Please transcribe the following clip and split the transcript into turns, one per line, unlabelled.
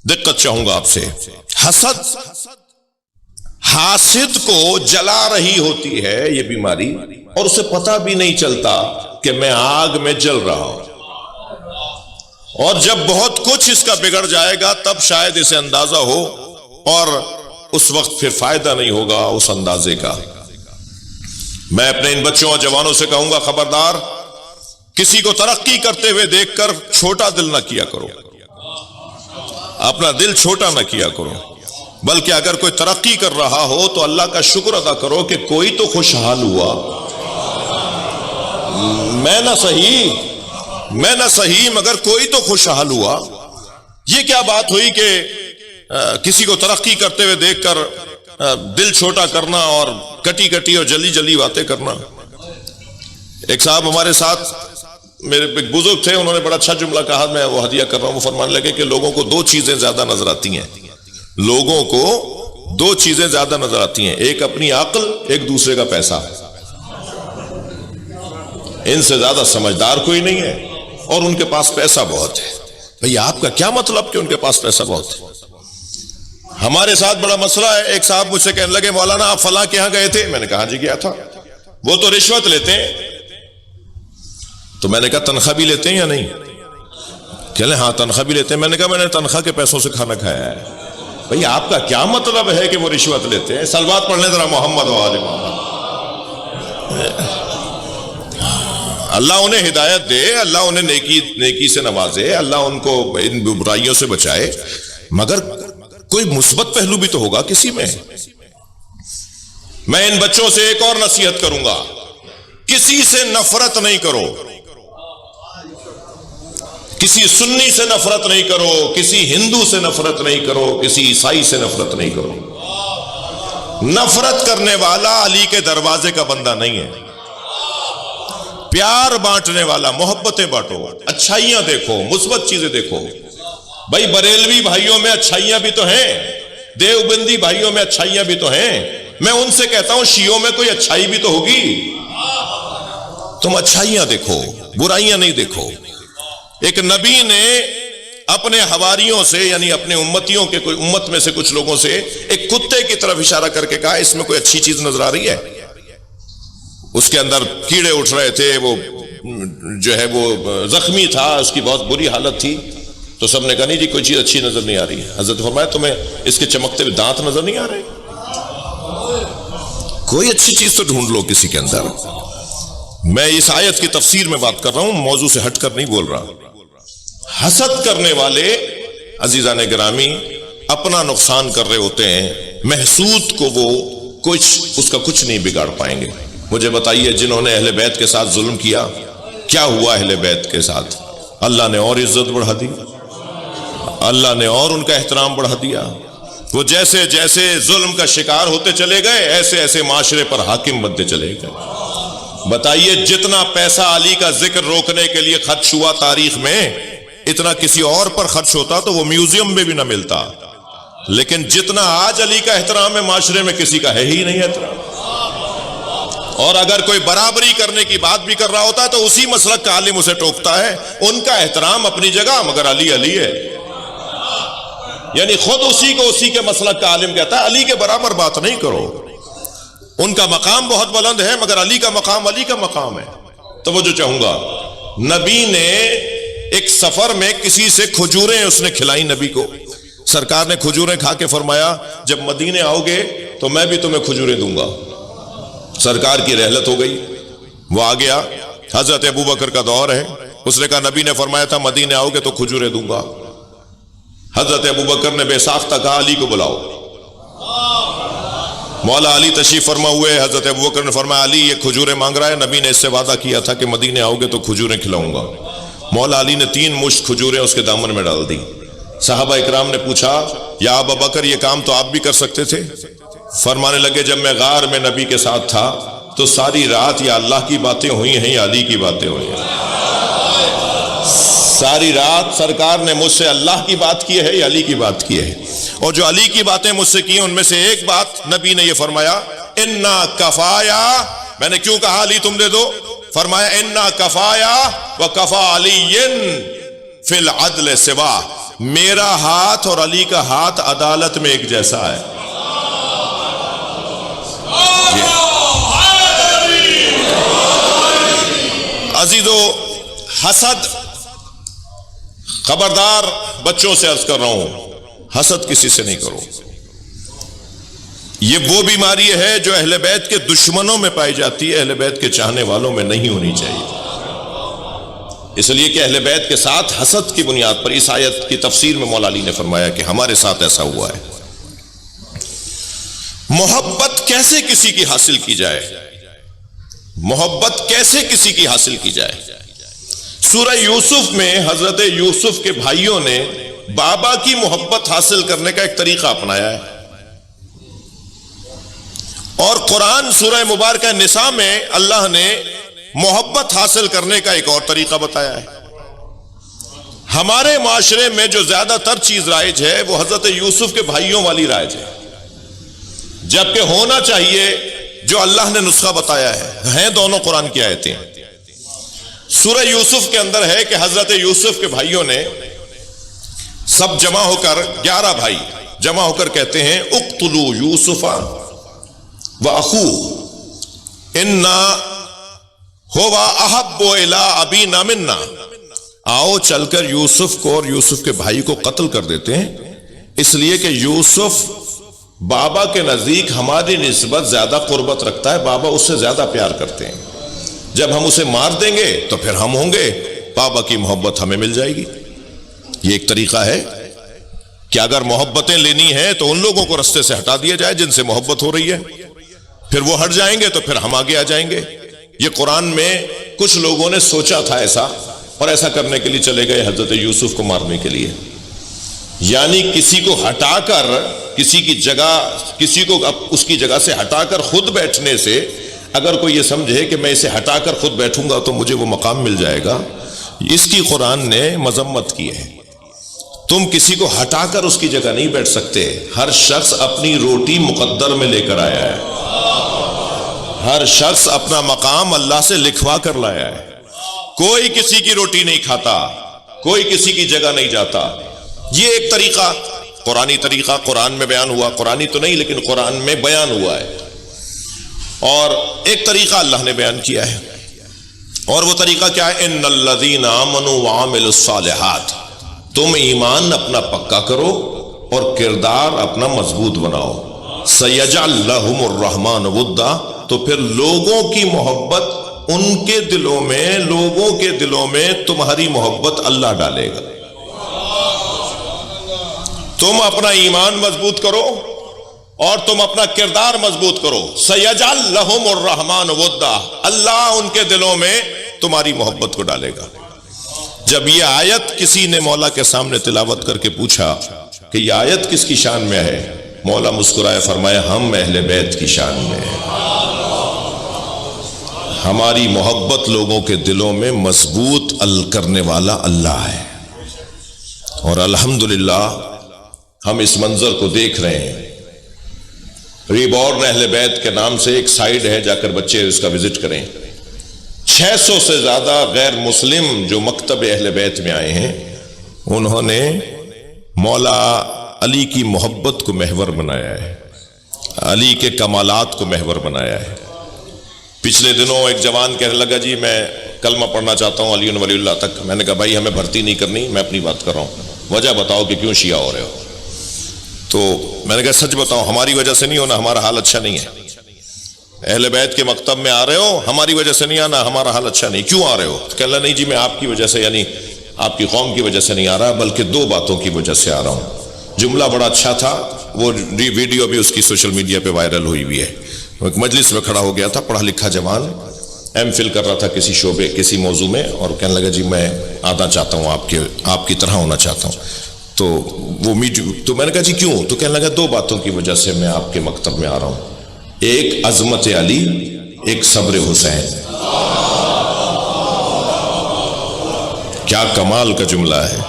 دقت چاہوں گا آپ سے. حسد حاسد کو جلا رہی ہوتی ہے یہ بیماری، اور اسے پتہ بھی نہیں چلتا کہ میں آگ میں جل رہا ہوں. اور جب بہت کچھ اس کا بگڑ جائے گا تب شاید اسے اندازہ ہو، اور اس وقت پھر فائدہ نہیں ہوگا اس اندازے کا. میں اپنے ان بچوں اور جوانوں سے کہوں گا، خبردار کسی کو ترقی کرتے ہوئے دیکھ کر چھوٹا دل نہ کیا کرو، اپنا دل چھوٹا نہ کیا کرو، بلکہ اگر کوئی ترقی کر رہا ہو تو اللہ کا شکر ادا کرو کہ کوئی تو خوشحال ہوا. میں نہ صحیح مگر کوئی تو خوشحال ہوا. یہ کیا بات ہوئی کہ کسی کو ترقی کرتے ہوئے دیکھ کر دل چھوٹا کرنا اور کٹی کٹی اور جلی جلی باتیں کرنا. ایک صاحب ہمارے ساتھ، میرے ایک بزرگ تھے، انہوں نے بڑا اچھا جملہ کہا، میں وہ ہدیہ کر رہا ہوں. وہ فرمانے لگے کہ لوگوں کو دو چیزیں زیادہ نظر آتی ہیں، لوگوں کو دو چیزیں زیادہ نظر آتی ہیں، ایک اپنی عقل، ایک دوسرے کا پیسہ. ان سے زیادہ سمجھدار کوئی نہیں ہے، اور ان کے پاس پیسہ بہت ہے. بھئی آپ کا کیا مطلب کہ ان کے پاس پیسہ بہت ہے؟ ہمارے ساتھ بڑا مسئلہ ہے. ایک صاحب مجھ سے کہنے لگے، مولانا آپ فلاں کے یہاں گئے تھے؟ میں نے کہا جی گیا تھا. وہ تو رشوت لیتے ہیں. تو میں نے کہا تنخواہ بھی لیتے ہیں یا نہیں؟ کہہ لیں ہاں تنخواہ بھی لیتے ہیں. میں نے کہا میں نے تنخواہ کے پیسوں سے کھانا کھایا ہے. بھئی آپ کا کیا مطلب ہے کہ وہ رشوت لیتے ہیں؟ صلوات پڑھ لیں ذرا محمد و آل محمد. اللہ انہیں ہدایت دے، اللہ انہیں نیکی سے نوازے، اللہ ان کو ان برائیوں سے بچائے، مگر کوئی مثبت پہلو بھی تو ہوگا کسی میں. میں ان بچوں سے ایک اور نصیحت کروں گا، کسی سے نفرت نہیں کرو، کسی سنی سے نفرت نہیں کرو، کسی ہندو سے نفرت نہیں کرو، کسی عیسائی سے نفرت نہیں کرو. نفرت کرنے والا علی کے دروازے کا بندہ نہیں ہے. پیار بانٹنے والا، محبتیں بانٹو، اچھائیاں دیکھو، مثبت چیزیں دیکھو. بھائی بریلوی بھائیوں میں اچھائیاں بھی تو ہیں، دیوبندی بھائیوں میں اچھائیاں بھی تو ہیں. میں ان سے کہتا ہوں شیعوں میں کوئی اچھائی بھی تو ہوگی. تم اچھائیاں دیکھو، برائیاں نہیں دیکھو. ایک نبی نے اپنے حواریوں سے، یعنی اپنے امتیوں کے، کوئی امت میں سے کچھ لوگوں سے ایک کتے کی طرف اشارہ کر کے کہا اس میں کوئی اچھی چیز نظر آ رہی ہے؟ اس کے اندر کیڑے اٹھ رہے تھے، وہ جو ہے وہ زخمی تھا، اس کی بہت بری حالت تھی. تو سب نے کہا نہیں جی کوئی چیز اچھی نظر نہیں آ رہی ہے. حضرت فرمایا تمہیں اس کے چمکتے ہوئے دانت نظر نہیں آ رہے؟ کوئی اچھی چیز تو ڈھونڈ لو کسی کے اندر. میں اس آیت کی تفسیر میں بات کر رہا ہوں، موضوع سے ہٹ کر نہیں بول رہا. حسد کرنے والے عزیزان گرامی اپنا نقصان کر رہے ہوتے ہیں، محسود کو وہ اس کا کچھ نہیں بگاڑ پائیں گے. مجھے بتائیے جنہوں نے اہل بیت کے ساتھ ظلم کیا، کیا ہوا اہل بیت کے ساتھ؟ اللہ نے اور عزت بڑھا دی، اللہ نے اور ان کا احترام بڑھا دیا. وہ جیسے جیسے ظلم کا شکار ہوتے چلے گئے، ایسے ایسے معاشرے پر حاکم بنتے چلے گئے. بتائیے جتنا پیسہ علی کا ذکر روکنے کے لیے خرچ ہوا تاریخ میں، اتنا کسی اور پر خرچ ہوتا تو وہ میوزیم میں بھی نہ ملتا. لیکن جتنا آج علی کا احترام ہے معاشرے میں، کسی کا ہے ہی نہیں احترام. اور اگر کوئی برابری کرنے کی بات بھی کر رہا ہوتا ہے تو اسی مسلک کا عالم اسے ٹوکتا ہے. ان کا احترام اپنی جگہ، مگر علی علی ہے. یعنی خود اسی کو اسی کے مسلک کا عالم کہتا ہے علی کے برابر بات نہیں کرو. ان کا مقام بہت بلند ہے، مگر علی کا مقام علی کا مقام ہے. توجہ چاہوں گا، نبی نے ایک سفر میں کسی سے کھجوریں اس نے کھلائی نبی کو. سرکار نے کھجوریں کھا کے فرمایا جب مدینے آؤ گے تو میں بھی تمہیں کھجوریں دوں گا. سرکار کی رحلت ہو گئی، وہ آ گیا. حضرت ابوبکر کا دور ہے. اس نے کہا نبی نے فرمایا تھا مدینے آؤ گے تو کھجوریں دوں گا. حضرت ابوبکر نے بے ساختہ کہا علی کو بلاؤ. مولا علی تشریف فرما ہوئے. حضرت ابوبکر نے فرمایا علی یہ کھجوریں مانگ رہا ہے، نبی نے اس سے وعدہ کیا تھا کہ مدینے آؤ گے تو کھجوریں کھلاؤں گا. مولا علی نے 3 مشت کھجوریں اس کے دامن میں ڈال دی. صحابہ اکرام نے پوچھا یا ابوبکر یہ کام تو آپ بھی کر سکتے تھے؟ فرمانے لگے جب میں غار میں نبی کے ساتھ تھا تو ساری رات یا اللہ کی باتیں ہوئی ہیں یا علی کی باتیں ہوئی ہیں. ساری رات سرکار نے مجھ سے اللہ کی بات کی ہے یا علی کی بات کی ہے. اور جو علی کی باتیں مجھ سے کی ان میں سے ایک بات نبی نے یہ فرمایا انا کفایا. میں نے کیوں کہا علی تم دے دو؟ فرمایا انا کفایا و کفا علی فی العدل سوا. میرا ہاتھ اور علی کا ہاتھ عدالت میں ایک جیسا ہے. عزیزو، حسد، خبردار بچوں سے عرض کر رہا ہوں، حسد کسی سے نہیں کرو. یہ وہ بیماری ہے جو اہل بیت کے دشمنوں میں پائی جاتی ہے، اہل بیت کے چاہنے والوں میں نہیں ہونی چاہیے. اس لیے کہ اہل بیت کے ساتھ حسد کی بنیاد پر اس آیت کی تفسیر میں مولا علی نے فرمایا کہ ہمارے ساتھ ایسا ہوا ہے. محبت کیسے کسی کی حاصل کی جائے؟ محبت کیسے کسی کی حاصل کی جائے؟ سورہ یوسف میں حضرت یوسف کے بھائیوں نے بابا کی محبت حاصل کرنے کا ایک طریقہ اپنایا ہے، اور قرآن سورہ مبارکہ نساء میں اللہ نے محبت حاصل کرنے کا ایک اور طریقہ بتایا ہے. ہمارے معاشرے میں جو زیادہ تر چیز رائج ہے وہ حضرت یوسف کے بھائیوں والی رائج ہے، جبکہ ہونا چاہیے جو اللہ نے نسخہ بتایا ہے. ہیں دونوں قرآن کی آیتیں. سورہ یوسف کے اندر ہے کہ حضرت یوسف کے بھائیوں نے سب جمع ہو کر 11 بھائی جمع ہو کر کہتے ہیں اقتلوا یوسف وَأَخُوهُ إِنَّا هُوَ أَحَبُّ إِلَىٰ أَبِينَا مِنَّا. آؤ چل کر یوسف کو اور یوسف کے بھائی کو قتل کر دیتے ہیں، اس لیے کہ یوسف بابا کے نزدیک ہماری نسبت زیادہ قربت رکھتا ہے، بابا اس سے زیادہ پیار کرتے ہیں. جب ہم اسے مار دیں گے تو پھر ہم ہوں گے، بابا کی محبت ہمیں مل جائے گی. یہ ایک طریقہ ہے کہ اگر محبتیں لینی ہیں تو ان لوگوں کو رستے سے ہٹا دیا جائے جن سے محبت ہو رہی ہے، پھر وہ ہٹ جائیں گے تو پھر ہم آگے آ جائیں گے. یہ قرآن میں کچھ لوگوں نے سوچا تھا ایسا، اور ایسا کرنے کے لیے چلے گئے حضرت یوسف کو مارنے کے لیے. یعنی کسی کو ہٹا کر کسی کی جگہ، کسی کو اس کی جگہ سے ہٹا کر خود بیٹھنے سے اگر کوئی یہ سمجھے کہ میں اسے ہٹا کر خود بیٹھوں گا تو مجھے وہ مقام مل جائے گا، اس کی قرآن نے مذمت کی ہے. تم کسی کو ہٹا کر اس کی جگہ نہیں بیٹھ سکتے. ہر شخص اپنی روٹی مقدر میں لے کر آیا ہے، ہر شخص اپنا مقام اللہ سے لکھوا کر لایا ہے. کوئی کسی کی روٹی نہیں کھاتا، کوئی کسی کی جگہ نہیں جاتا. یہ ایک طریقہ، قرآنی طریقہ قرآن میں بیان ہوا، قرآنی تو نہیں لیکن قرآن میں بیان ہوا ہے. اور ایک طریقہ اللہ نے بیان کیا ہے، اور وہ طریقہ کیا ہے؟ ان الذین آمنوا وعملوا الصالحات. تم ایمان اپنا پکا کرو اور کردار اپنا مضبوط بناؤ. سیجعل لہم الرحمن ودا. تو پھر لوگوں کی محبت ان کے دلوں میں، لوگوں کے دلوں میں تمہاری محبت اللہ ڈالے گا. تم اپنا ایمان مضبوط کرو اور تم اپنا کردار مضبوط کرو. سیجعل لہم الرحمن ودا. اللہ ان کے دلوں میں تمہاری محبت کو ڈالے گا. جب یہ آیت کسی نے مولا کے سامنے تلاوت کر کے پوچھا کہ یہ آیت کس کی شان میں ہے، مولا مسکرائے فرمایا ہم اہل بیت کی شان میں ہیں. ہماری محبت لوگوں کے دلوں میں مضبوط کرنے والا اللہ ہے. اور الحمدللہ ہم اس منظر کو دیکھ رہے ہیں. ریبورن اہل بیت کے نام سے ایک سائٹ ہے، جا کر بچے اس کا وزٹ کریں. 600 سے زیادہ غیر مسلم جو مکتب اہل بیت میں آئے ہیں، انہوں نے مولا علی کی محبت کو محور بنایا ہے، علی کے کمالات کو محور بنایا ہے. پچھلے دنوں ایک جوان کہنے لگا جی میں کلمہ پڑھنا چاہتا ہوں علی ولی اللہ تک. میں نے کہا بھائی ہمیں بھرتی نہیں کرنی، میں اپنی بات کر رہا ہوں، وجہ بتاؤ کہ کیوں شیعہ ہو رہے ہو. تو میں نے کہا سچ بتاؤ، ہماری وجہ سے نہیں ہونا، ہمارا حال اچھا نہیں ہے. اہل بیت کے مکتب میں آ رہے ہو، ہماری وجہ سے نہیں آنا، ہمارا حال اچھا نہیں. کیوں آ رہے ہو؟ کہ اللہ نہیں جی میں آپ کی وجہ سے، یعنی آپ کی قوم کی وجہ سے نہیں آ رہا، بلکہ 2 باتوں کی وجہ سے آ رہا ہوں. جملہ بڑا اچھا تھا، وہ ویڈیو بھی اس کی سوشل میڈیا پہ وائرل ہوئی ہوئی ہے. وہ ایک مجلس میں کھڑا ہو گیا تھا، پڑھا لکھا جوان، ایم فل کر رہا تھا کسی شعبے کسی موضوع میں، اور کہنے لگا جی میں آنا چاہتا ہوں، آپ کی طرح ہونا چاہتا ہوں. تو وہ تو میں نے کہا جی کیوں؟ تو کہنے لگا 2 باتوں کی وجہ سے میں آپ کے مکتب میں آ رہا ہوں، ایک عظمت علی، ایک صبر حسین. کیا کمال کا جملہ ہے.